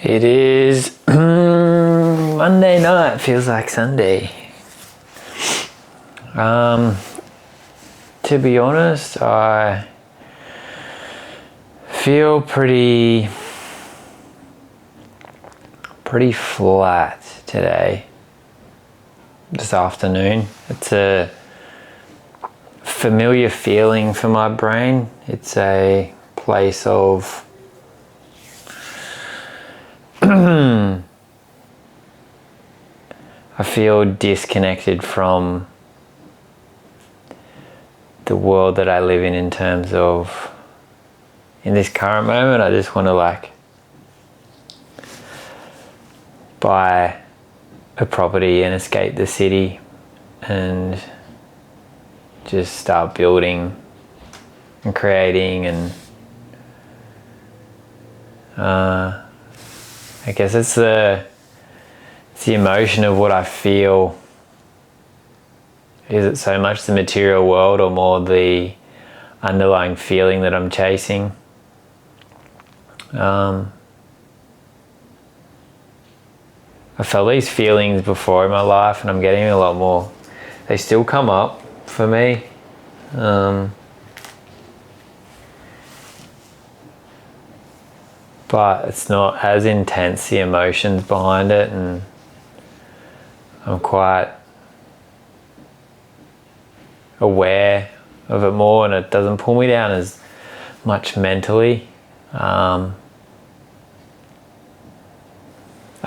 It is Monday night, feels like Sunday. To be honest, I feel pretty flat today, this afternoon. It's a familiar feeling for my brain. It's a place of I feel disconnected from the world that I live in terms of, in this current moment, I just want to buy a property and escape the city and just start building and creating, and I guess it's the emotion of what I feel. Is it so much the material world or more the underlying feeling that I'm chasing? I felt these feelings before in my life, and I'm getting a lot more. They still come up for me. But it's not as intense, the emotions behind it, and I'm quite aware of it more, and it doesn't pull me down as much mentally. I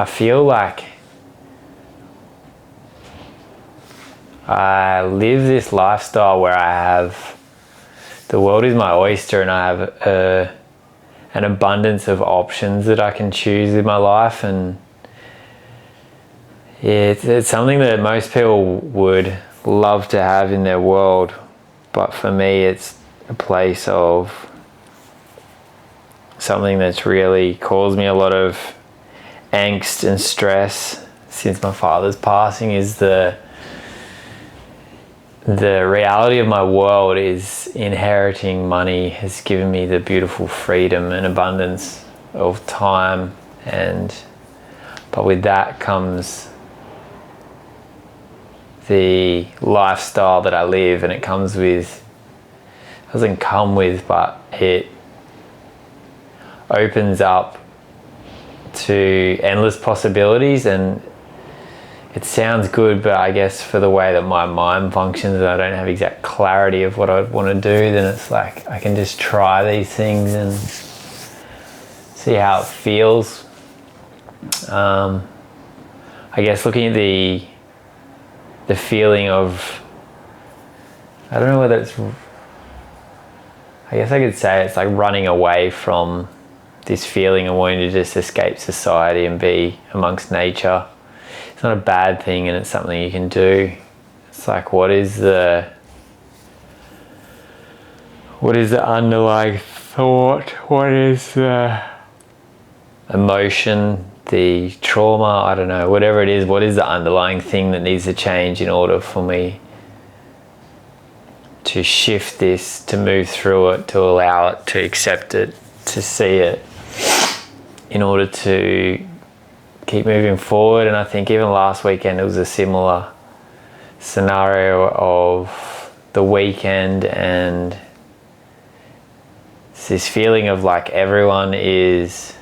feel like I live this lifestyle where I have, the world is my oyster, and I have an abundance of options that I can choose in my life, and it's something that most people would love to have in their world, but for me it's a place of something that's really caused me a lot of angst and stress since my father's passing. Is the reality of my world is inheriting money has given me the beautiful freedom and abundance of time, but with that comes the lifestyle that I live, and it doesn't come with, but it opens up to endless possibilities. And it sounds good, but I guess for the way that my mind functions, and I don't have exact clarity of what I want to do, then it's like I can just try these things and see how it feels. I guess looking at the feeling of, I don't know whether it's, I guess I could say it's like running away from this feeling and wanting to just escape society and be amongst nature. It's not a bad thing, and it's something you can do. It's like, what is the underlying thought? What is the emotion, the trauma? I don't know, whatever it is, what is the underlying thing that needs to change in order for me to shift this, to move through it, to allow it, to accept it, to see it, in order to keep moving forward? And I think even last weekend it was a similar scenario of the weekend, and it's this feeling of like everyone is,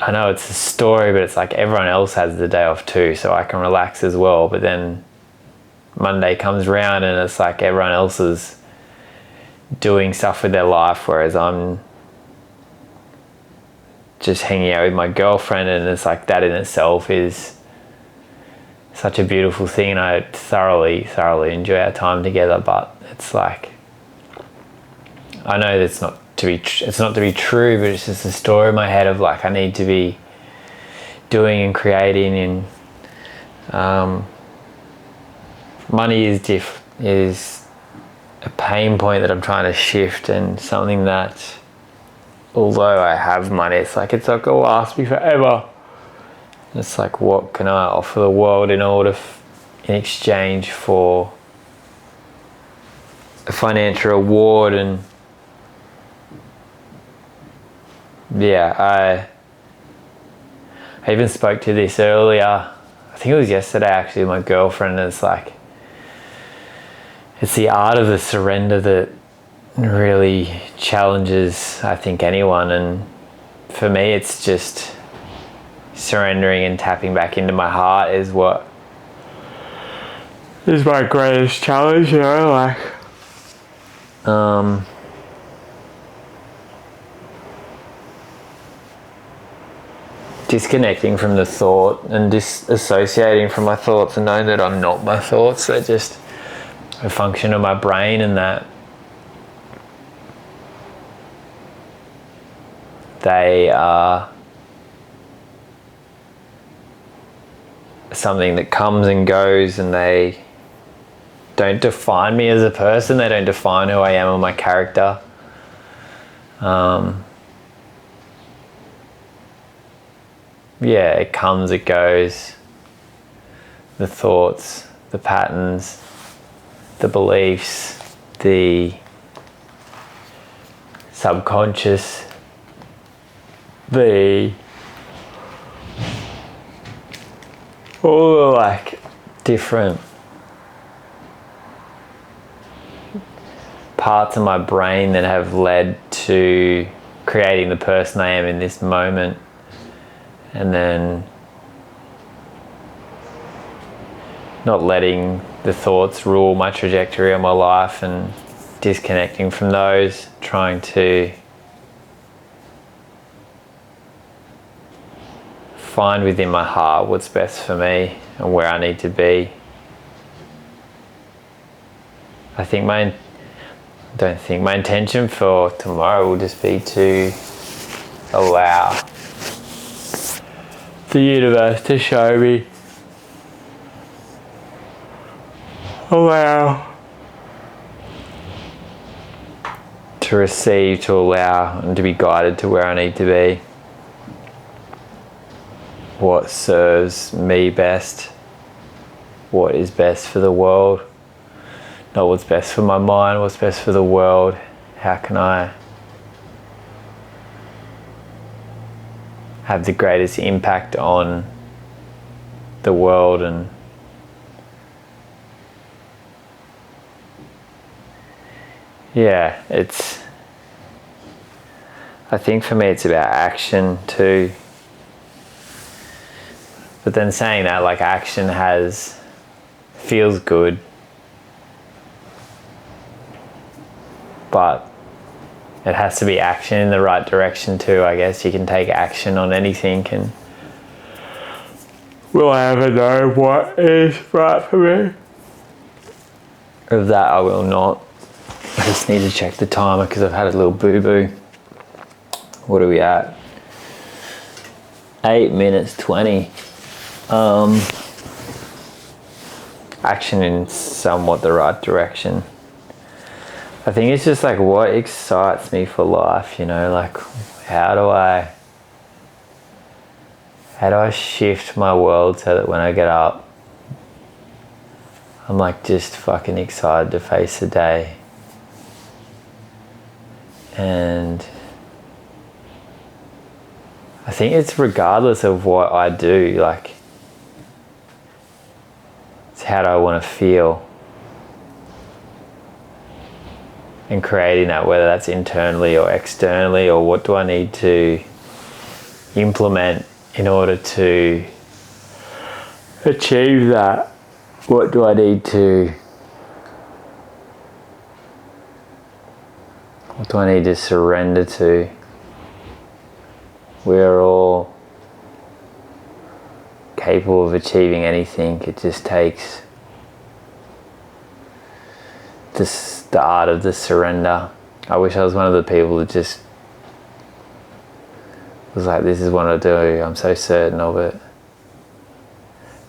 I know it's a story, but it's like everyone else has the day off too, so I can relax as well. But then Monday comes around and it's like everyone else is doing stuff with their life, whereas I'm just hanging out with my girlfriend, and it's like that in itself is such a beautiful thing, and I thoroughly enjoy our time together. But it's like, I know that's not to be true, but it's just a story in my head of like I need to be doing and creating, and money is a pain point that I'm trying to shift, and something that, although I have money, it's not gonna last me forever. It's like, what can I offer the world in exchange for a financial reward? And yeah, I even spoke to this earlier. I think it was yesterday actually, my girlfriend. Is like, it's the art of the surrender that really challenges, I think, anyone. And for me, it's just surrendering and tapping back into my heart is what is my greatest challenge, you know, like disconnecting from the thought and disassociating from my thoughts and knowing that I'm not my thoughts. They're just a function of my brain, and that they are something that comes and goes, and they don't define me as a person. They don't define who I am or my character. Yeah, it comes, it goes. The thoughts, the patterns, the beliefs, the subconscious, all the like different parts of my brain that have led to creating the person I am in this moment, and then not letting the thoughts rule my trajectory of my life and disconnecting from those, trying to find within my heart what's best for me and where I need to be. My intention for tomorrow will just be to allow the universe to show me, allow to receive, to allow, and to be guided to where I need to be. What serves me best, what is best for the world, not what's best for my mind, what's best for the world. How can I have the greatest impact on the world? And yeah, I think for me it's about action too. But then saying that, like, action feels good, but it has to be action in the right direction too. I guess you can take action on anything, and will I ever know what is right for me? Of that I will not. I just need to check the timer because I've had a little boo-boo. What are we at? 8 minutes 20. Action in somewhat the right direction. I think it's just like what excites me for life, you know, like how do I shift my world so that when I get up, I'm like just fucking excited to face the day. And I think it's regardless of what I do, like, it's how do I want to feel, and creating that, whether that's internally or externally, or what do I need to implement in order to achieve that? What do I need to surrender to? We're all capable of achieving anything. It just takes the art of the surrender. I wish I was one of the people that just was like, this is what I do, I'm so certain of it.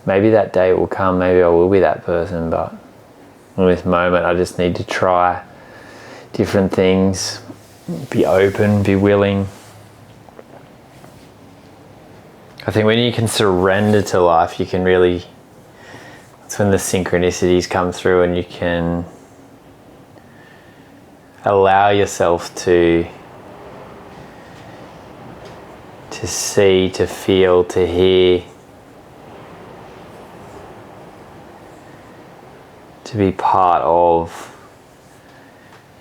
Maybe that day will come, maybe I will be that person, but in this moment I just need to try different things, be open, be willing. I think when you can surrender to life, you can really, that's when the synchronicities come through, and you can allow yourself to to see, to feel, to hear, to be part of.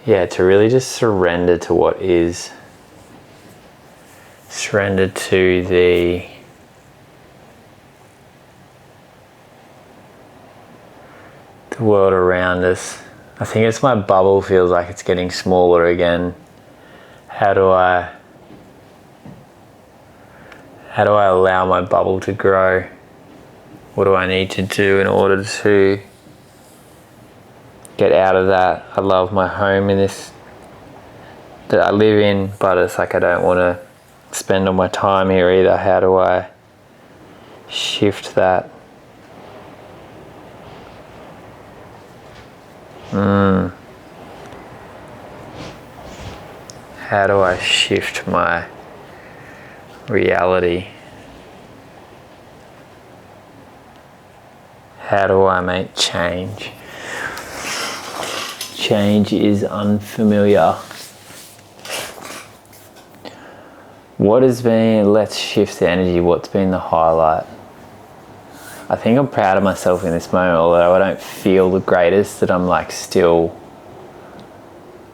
Yeah, to really just surrender to what is. Surrender to the world around us. I think it's my bubble feels like it's getting smaller again. How do I allow my bubble to grow? What do I need to do in order to get out of that? I love my home in this that I live in, but it's like I don't want to spend all my time here either. How do I shift that? How do I shift my reality? How do I make change? Change is unfamiliar. What has been, let's shift the energy, what's been the highlight? I think I'm proud of myself in this moment, although I don't feel the greatest, that I'm like still,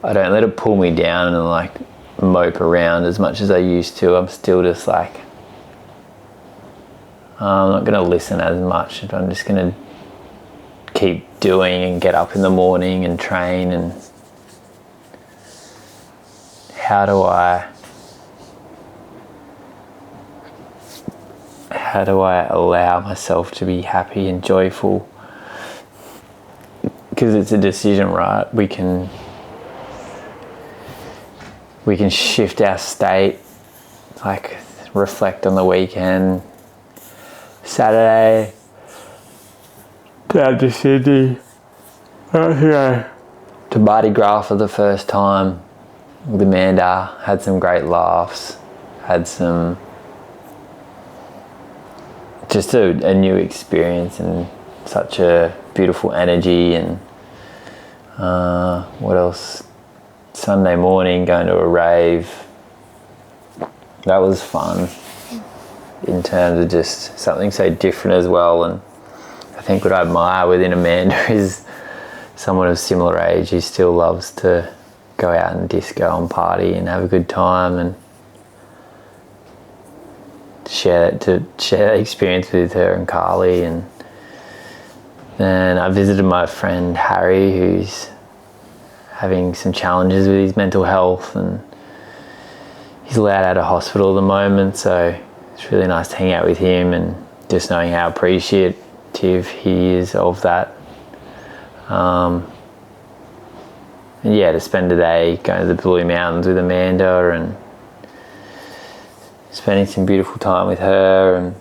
I don't let it pull me down and like mope around as much as I used to. I'm still just like, I'm not going to listen as much. I'm just going to keep doing and get up in the morning and train. And how do I allow myself to be happy and joyful? Because it's a decision, right? We can shift our state, like reflect on the weekend. Saturday, down to Sydney, to Mardi Gras for the first time with Amanda. Had some great laughs, had some, just a new experience and such a beautiful energy. And what else? Sunday morning, going to a rave. That was fun in terms of just something so different as well. And I think what I admire within Amanda is someone of similar age who still loves to go out and disco and party and have a good time, and share that experience with her and Carly. And then I visited my friend Harry, who's having some challenges with his mental health, and he's allowed out of hospital at the moment, so it's really nice to hang out with him and just knowing how appreciative he is of that. And yeah, to spend a day going to the Blue Mountains with Amanda and spending some beautiful time with her, and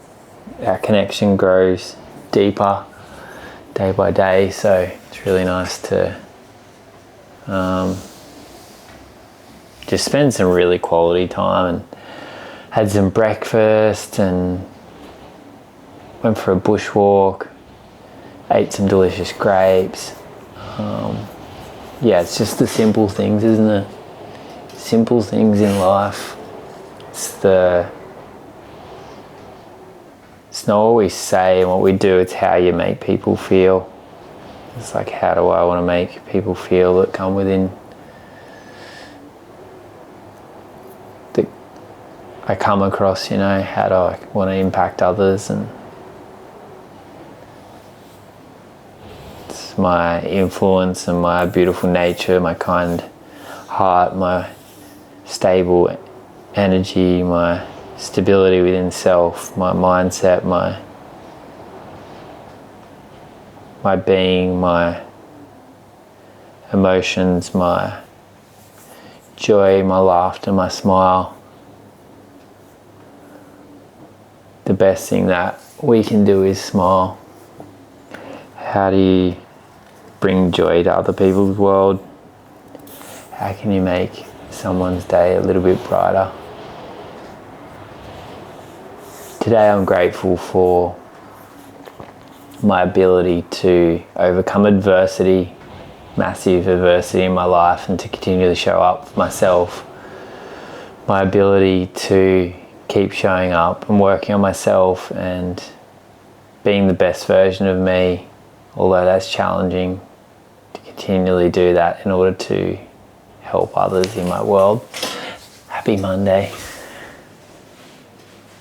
our connection grows deeper day by day, so it's really nice to just spend some really quality time. And had some breakfast and went for a bushwalk, ate some delicious grapes. Yeah, it's just the simple things, isn't it? Simple things in life. It's not what we say and what we do, it's how you make people feel. It's like, how do I want to make people feel that come within, that I come across, you know, how do I want to impact others? And it's my influence and my beautiful nature, my kind heart, my stable energy, my stability within self, my mindset, my being, my emotions, my joy, my laughter, my smile. The best thing that we can do is smile. How do you bring joy to other people's world? How can you make someone's day a little bit brighter? Today I'm grateful for my ability to overcome adversity, massive adversity in my life, and to continue to show up for myself. My ability to keep showing up and working on myself and being the best version of me, although that's challenging, to continually do that in order to help others in my world. Happy Monday.